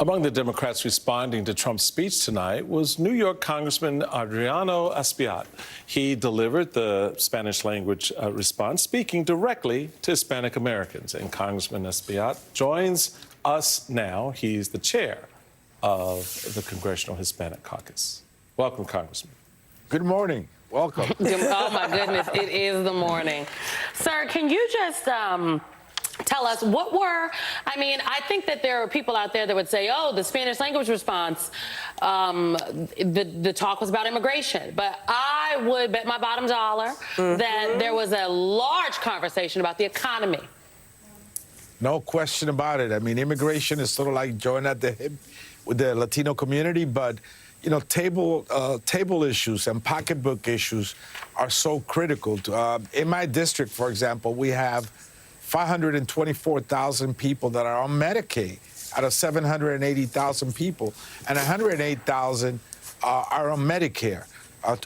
Among the Democrats responding to Trump's speech tonight was New York Congressman Adriano Espaillat. He delivered the Spanish language response, speaking directly to Hispanic Americans. And Congressman Espaillat joins us now. He's the chair of the Congressional Hispanic Caucus. Welcome, Congressman. Good morning. Welcome. Oh, my goodness. It is the morning. Sir, can you just tell us what were, I think that there are people out there that would say, oh, the Spanish language response, the talk was about immigration. But I would bet my bottom dollar that there was a large conversation about the economy. No question about it. I mean, immigration is sort of like joining at the hip with the Latino community, but you know, table issues and pocketbook issues are so critical. In my district, for example, we have 524,000 people that are on Medicaid out of 780,000 people, and 108,000 are on Medicare.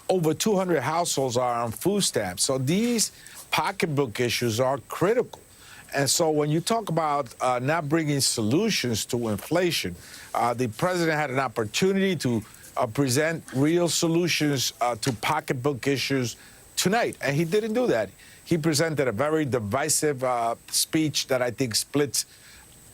Over 200 households are on food stamps. So these pocketbook issues are critical. And so when you talk about not bringing solutions to inflation, the president had an opportunity to present real solutions to pocketbook issues tonight, and he didn't do that. He presented a very divisive speech that I think splits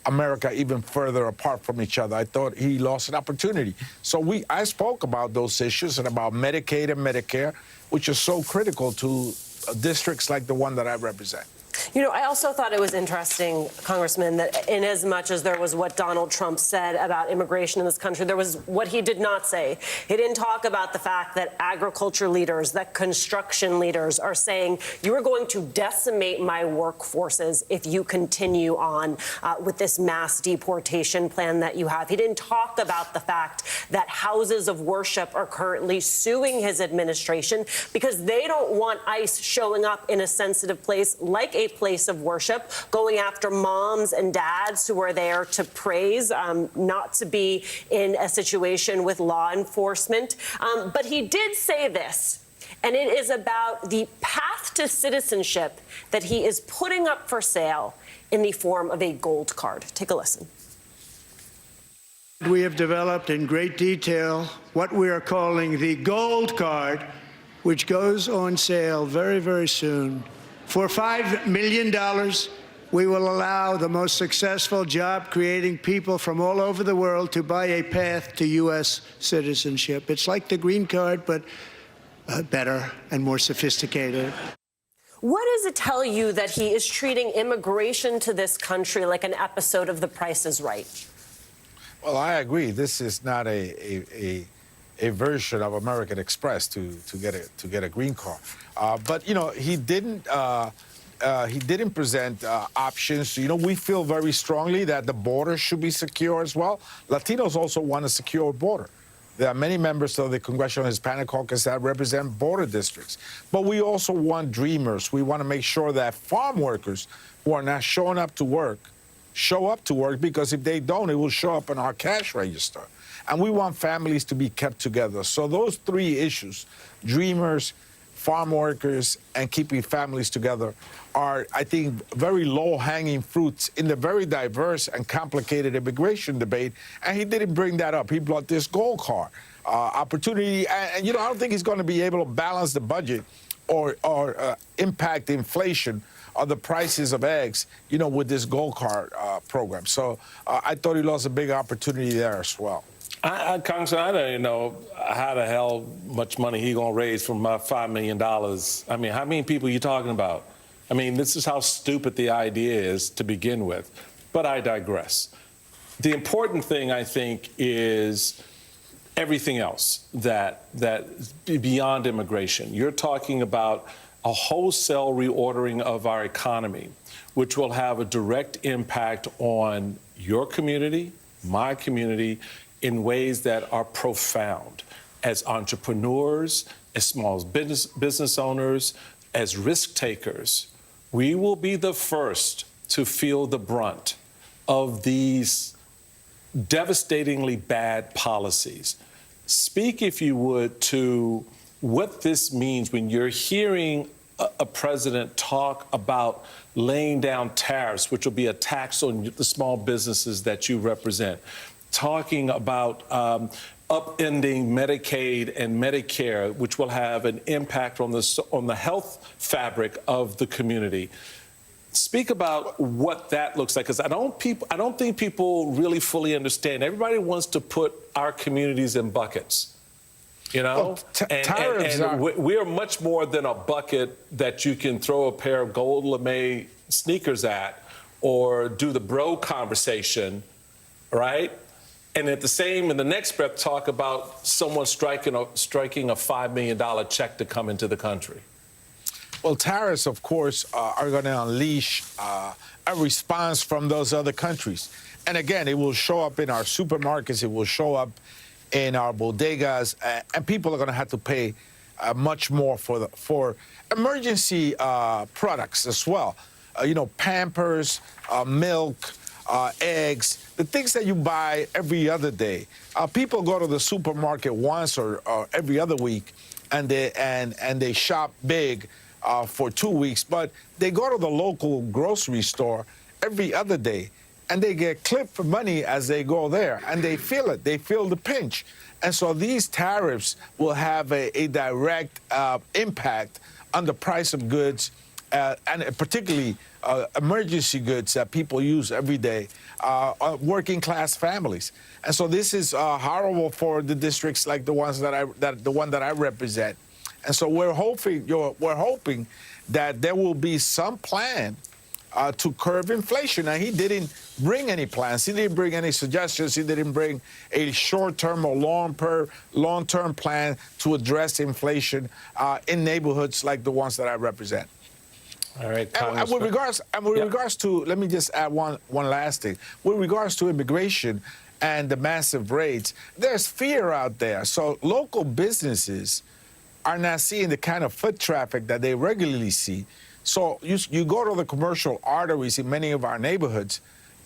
America even further apart from each other. I thought he lost an opportunity. So I spoke about those issues and about Medicaid and Medicare, which are so critical to districts like the one that I represent. You know, I also thought it was interesting, Congressman, that in as much as there was what Donald Trump said about immigration in this country, there was what he did not say. He didn't talk about the fact that agriculture leaders, that construction leaders are saying, you are going to decimate my workforces if you continue on with this mass deportation plan that you have. He didn't talk about the fact that houses of worship are currently suing his administration because they don't want ICE showing up in a sensitive place like a place of worship, going after moms and dads who are there to praise, not to be in a situation with law enforcement. But he did say this, and it is about the path to citizenship that he is putting up for sale in the form of a gold card. Take a listen. We have developed in great detail what we are calling the gold card, which goes on sale very, very soon. For $5 million, we will allow the most successful job-creating people from all over the world to buy a path to U.S. citizenship. It's like the green card, but better and more sophisticated. What does it tell you that he is treating immigration to this country like an episode of The Price is Right? Well, I agree. This is not a version of American Express to get a green card. But you know, he didn't present options. You know, we feel very strongly that the border should be secure as well. Latinos also want a secure border. There are many members of the Congressional Hispanic Caucus that represent border districts. But we also want dreamers. We want to make sure that farm workers who are not showing up to work show up to work, because if they don't, it will show up in our cash register. And we want families to be kept together. So those three issues, dreamers, farm workers, and keeping families together, are, I think, very low-hanging fruits in the very diverse and complicated immigration debate. And he didn't bring that up. He brought this gold card opportunity. And, you know, I don't think he's going to be able to balance the budget or impact inflation or the prices of eggs, you know, with this gold card program. So I thought he lost a big opportunity there as well. Congressman, I don't even know how the hell much money he gonna raise from my $5 million. I mean, how many people are you talking about? I mean, this is how stupid the idea is to begin with. But I digress. The important thing, I think, is everything else that beyond immigration. You're talking about a wholesale reordering of our economy, which will have a direct impact on your community, my community, in ways that are profound. As entrepreneurs, as small business owners, as risk takers, we will be the first to feel the brunt of these devastatingly bad policies. Speak, if you would, to what this means when you're hearing a president talk about laying down tariffs, which will be a tax on the small businesses that you represent. talking about upending Medicaid and Medicare, which will have an impact on the health fabric of the community. Speak about what that looks like, because I don't think people really fully understand. Everybody wants to put our communities in buckets, you know. We are much more than a bucket that you can throw a pair of gold lame sneakers at, or do the bro conversation, right? And in the next breath, talk about someone striking a $5 million check to come into the country. Well, tariffs, of course, are going to unleash a response from those other countries. And again, it will show up in our supermarkets, it will show up in our bodegas, and people are going to have to pay much more for emergency products as well. You know, Pampers, milk, eggs, the things that you buy every other day. People go to the supermarket once or every other week, and they shop big for 2 weeks, but they go to the local grocery store every other day, and they get clipped for money as they go there, and they feel it. They feel the pinch. And so these tariffs will have a direct impact on the price of goods, and particularly emergency goods that people use every day, working class families. And so this is horrible for the districts like the one that I represent. And so we're hoping that there will be some plan to curb inflation. Now, he didn't bring any plans. He didn't bring any suggestions. He didn't bring a short-term or long-term plan to address inflation in neighborhoods like the ones that I represent. All right, and with regards to, let me just add one last thing. With regards to immigration and the massive raids, there's fear out there. So local businesses are not seeing the kind of foot traffic that they regularly see. So you go to the commercial arteries in many of our neighborhoods,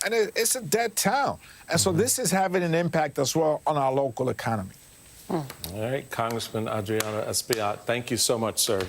and it's a dead town. And so this is having an impact as well on our local economy. All right, Congressman Adriano Espaillat, thank you so much, sir.